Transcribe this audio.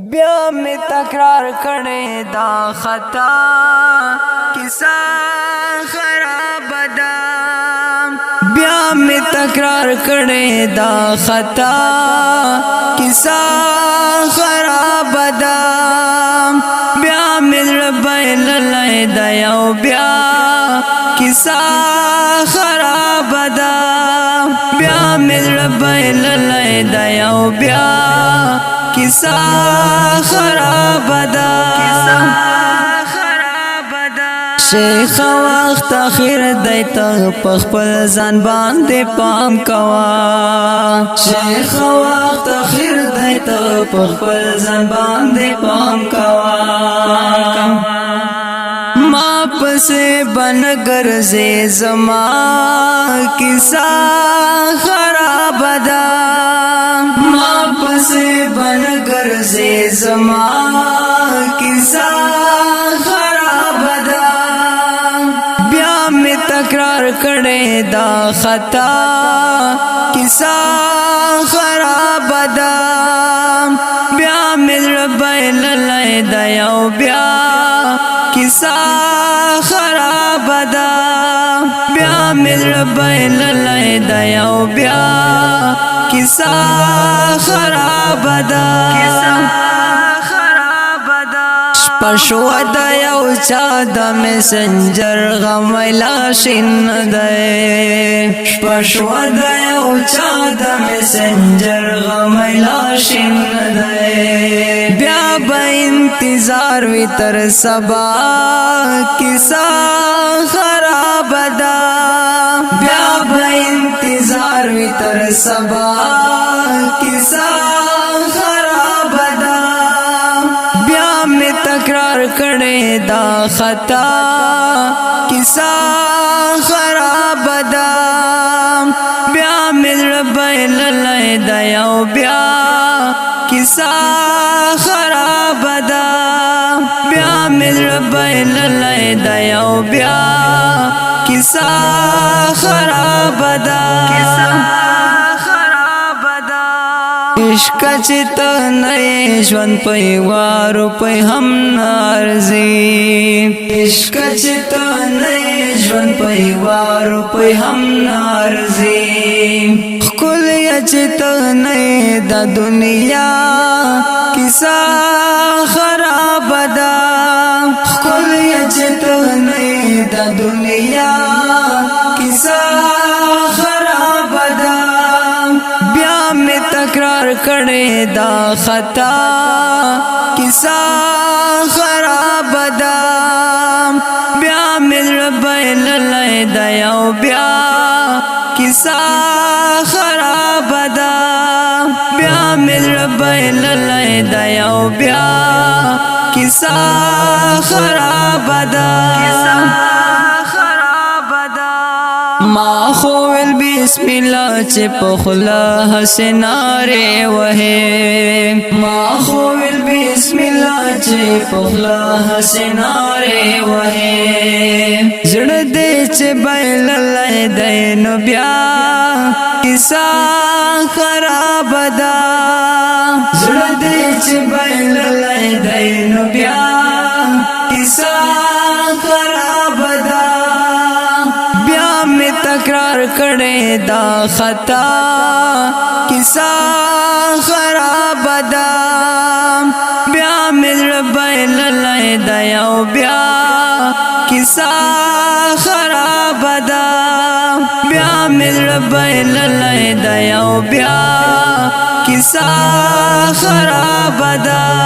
بیا می تکرار کړي دا خطا کیسه خراب ده بیا می تکرار کړي دا خطا کیسه خراب ده بیا می ربایل لای دا یو بیا کیسه خراب ده بیا می ربایل لای دا یو بیا کیسا خراب ده شیخ وخت اخیر دیتا پخپل ځان باندې پام کوا شیخ وخت اخیر دیتا پخپل ځان باندې پام کوا ما پسې بن ګرځې زما کیسا خراب ده ما پسې بن ګرځې زما کیسا خراب ده بیا می تکرار کړي دا خطا کیسا خراب ده بیا می ربایل لای دا یو بیا کیسا خراب ده بیا می ربایل لای دا یو بیا کیسا خراب ده پښو د یو چا د میسنجر غم لاشین ده پښو د یو چا د میسنجر غم لاشین ده بیا به انتظار وی تر سبا کیسا خراب ده بیا به انتظار وی تر سبا کیسا خراب ده بیا می تکرار کړي دا خطا کیسا خراب ده بیا می ربایل لای دا یو بیا کیسا خراب ده بیا می ربایل لای دا یو بیا کیسا خراب ده عشق چت نه ژوند په وارو په هم نارزي عشق چت نه ژوند په وارو په هم نارزي خل چت نه د دنیا کیسه خراب ده خل چت نه د دنیا کیسه خراب ده بیا می تکرار کړي دا خطا کیسا خراب ده بیا می ربایل لای دا یو بیا کیسا خراب ده بیا می ربایل لای دا یو بیا کیسا خراب ده ما خوول بسم الله چې په خلا حسناره وه ما خوول بسم الله چې په خلا حسناره وه زړه دې چې بیل لای دینو بیا کیسا خراب ده زړه دې چې بیل لای دینو بیا کیسا خراب ده تکرار کړي دا خطا کیسا خراب ده بیا می ربایل لای دا یو بیا کیسا خراب ده بیا می ربایل لای دا یو بیا کیسا خراب ده